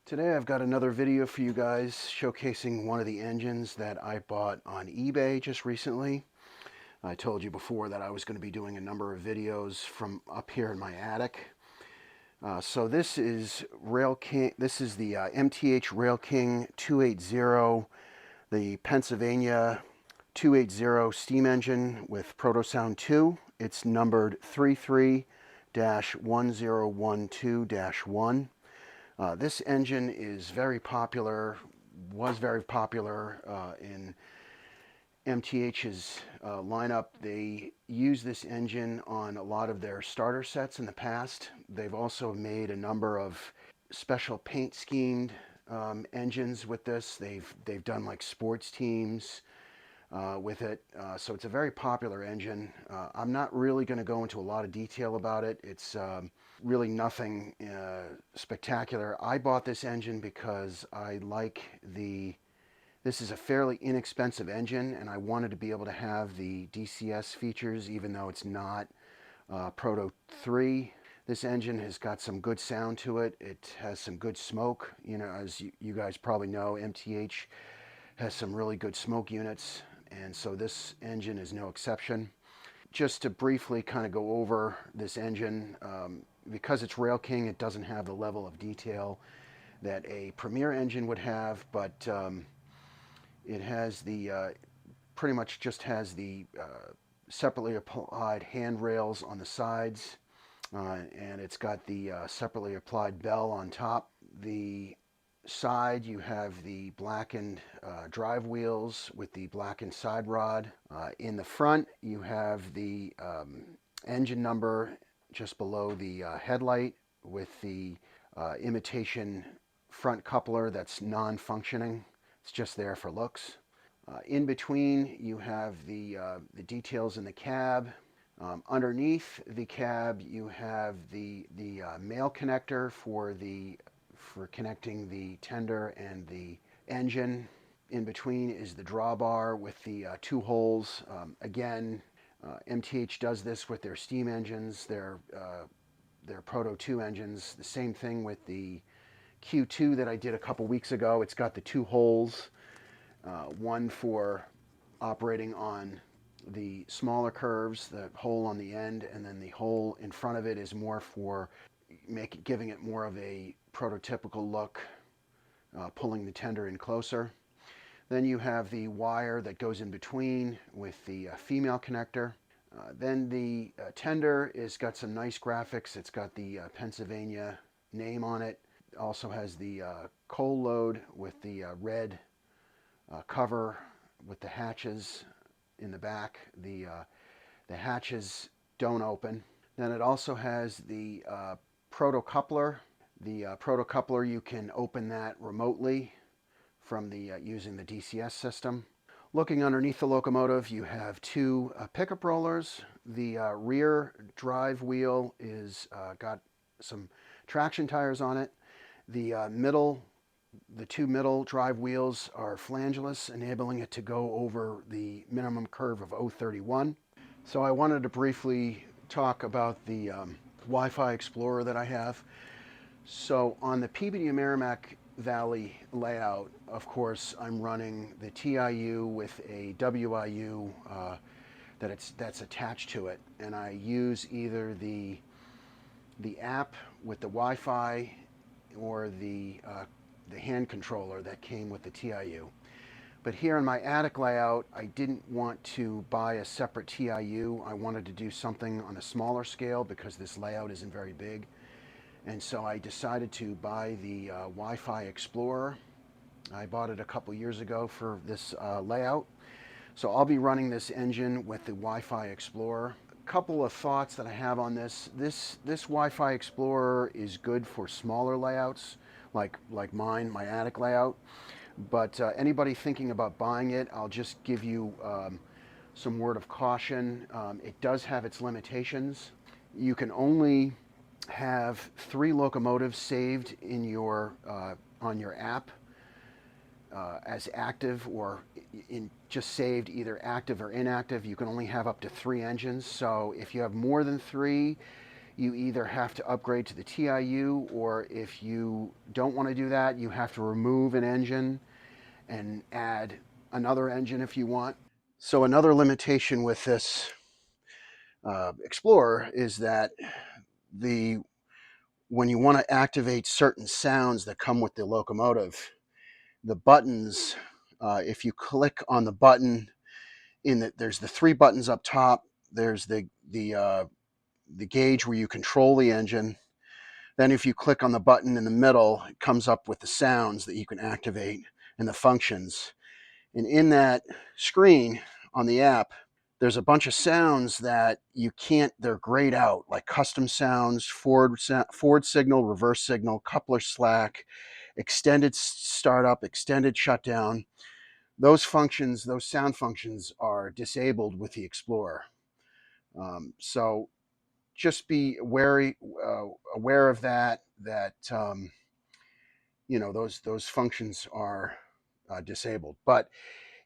Today I've got another video for you guys showcasing one of the engines that I bought on eBay just recently. I told you before that I was going to be doing a number of videos from up here in my attic. So this is Railking. This is the MTH Railking 280, the Pennsylvania 280 steam engine with Proto Sound 2. It's numbered 33-1012-1. This engine is very popular, was very popular in MTH's lineup. They use this engine on a lot of their starter sets in the past. They've also made a number of special paint schemed engines with this. They've done like sports teams with it. So it's a very popular engine. I'm not really going to go into a lot of detail about it. It's really nothing spectacular. I bought this engine because I like this is a fairly inexpensive engine, and I wanted to be able to have the DCS features even though it's not Proto 3. This engine has got some good sound to it. It has some good smoke. You know, as you guys probably know, MTH has some really good smoke units, and so this engine is no exception. Just to briefly kind of go over this engine, because it's Railking, it doesn't have the level of detail that a Premier engine would have, but it has the pretty much just has the separately applied handrails on the sides, and it's got the separately applied bell on top. The side, you have the blackened drive wheels with the blackened side rod. In the front, you have the engine number just below the headlight with the imitation front coupler that's non-functioning. It's just there for looks. In between, you have the details in the cab. Underneath the cab, you have the male connector for connecting the tender and the engine. In between is the drawbar with the two holes. Again, MTH does this with their steam engines, their Proto 2 engines. The same thing with the Q2 that I did a couple weeks ago. It's got the two holes, one for operating on the smaller curves, the hole on the end, and then the hole in front of it is more for giving it more of a prototypical look, pulling the tender in closer. Then you have the wire that goes in between with the female connector. Then the tender has got some nice graphics. It's got the Pennsylvania name on it. Also has the coal load with the red cover with the hatches in the back. The hatches don't open. Then it also has the Proto coupler. The Proto coupler, you can open that remotely from the using the DCS system. Looking underneath the locomotive, you have two pickup rollers. The rear drive wheel is got some traction tires on it. The two middle drive wheels are flangeless, enabling it to go over the minimum curve of 031. So I wanted to briefly talk about the Wi-Fi Explorer that I have. So on the PBD Merrimack Valley layout, of course, I'm running the TIU with a WIU that's attached to it, and I use either the app with the Wi-Fi or the hand controller that came with the TIU. But here in my attic layout, I didn't want to buy a separate TIU. I wanted to do something on a smaller scale because this layout isn't very big. And so I decided to buy the Wi-Fi Explorer. I bought it a couple years ago for this layout. So I'll be running this engine with the Wi-Fi Explorer. A couple of thoughts that I have on this. This Wi-Fi Explorer is good for smaller layouts, like mine, my attic layout. But anybody thinking about buying it, I'll just give you some word of caution. It does have its limitations. You can only have 3 locomotives saved in your on your app as active, or just saved either active or inactive. You can only have up to 3 engines. So if you have more than 3, you either have to upgrade to the TIU, or if you don't want to do that, you have to remove an engine and add another engine if you want. So another limitation with this Explorer is that the when you want to activate certain sounds that come with the locomotive, the buttons, if you click on the button there's the three buttons up top. There's the gauge where you control the engine. Then if you click on the button in the middle, it comes up with the sounds that you can activate and the functions. And in that screen on the app, there's a bunch of sounds that you can't, they're grayed out, like custom sounds, forward signal, reverse signal, coupler slack, extended startup, extended shutdown. Those functions, those sound functions are disabled with the Explorer. So just be aware of that, those functions are disabled. But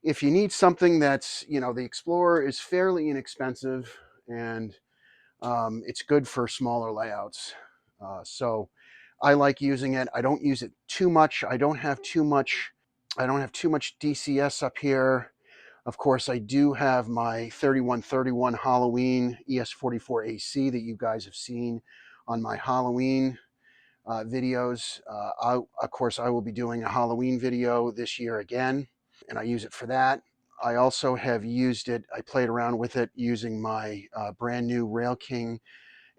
if you need something that's, the Explorer is fairly inexpensive, and it's good for smaller layouts. So I like using it. I don't use it too much. I don't have too much DCS up here. Of course, I do have my 3131 Halloween ES44 AC that you guys have seen on my Halloween videos. Of course, I will be doing a Halloween video this year again, and I use it for that. I also have used it, I played around with it using my brand new Railking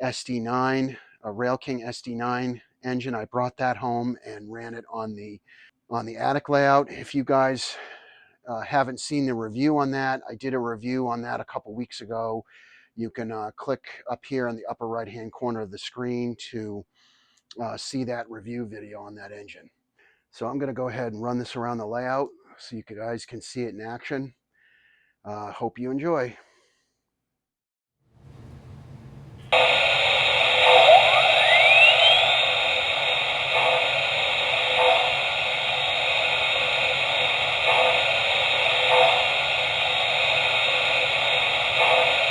SD9, Railking SD9 engine. I brought that home and ran it on the attic layout. If you guys haven't seen the review on that, I did a review on that a couple weeks ago. You can click up here in the upper right hand corner of the screen to see that review video on that engine. So I'm going to go ahead and run this around the layout so you guys can see it in action. Hope you enjoy.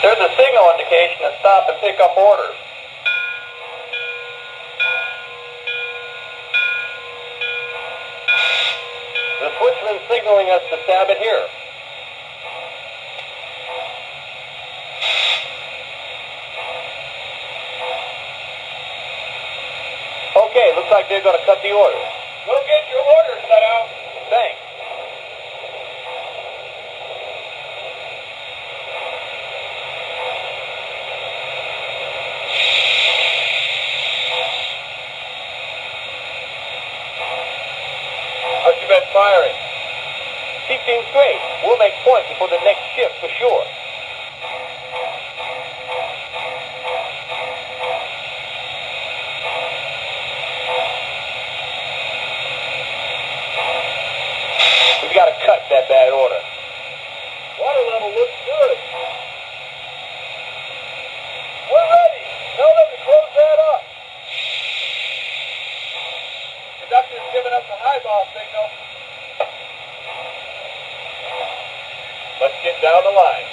There's a signal indication to stop and pick up orders. The switchman's signaling us to stab it here. Okay, looks like they're going to cut the orders. Go get your orders cut out. Thanks. How's you been firing? He seems great. We'll make points before the next shift for sure. We gotta cut that bad order. Water level looks good. We're ready. Tell them to close that up. Conductor's giving us a highball signal. Let's get down the line.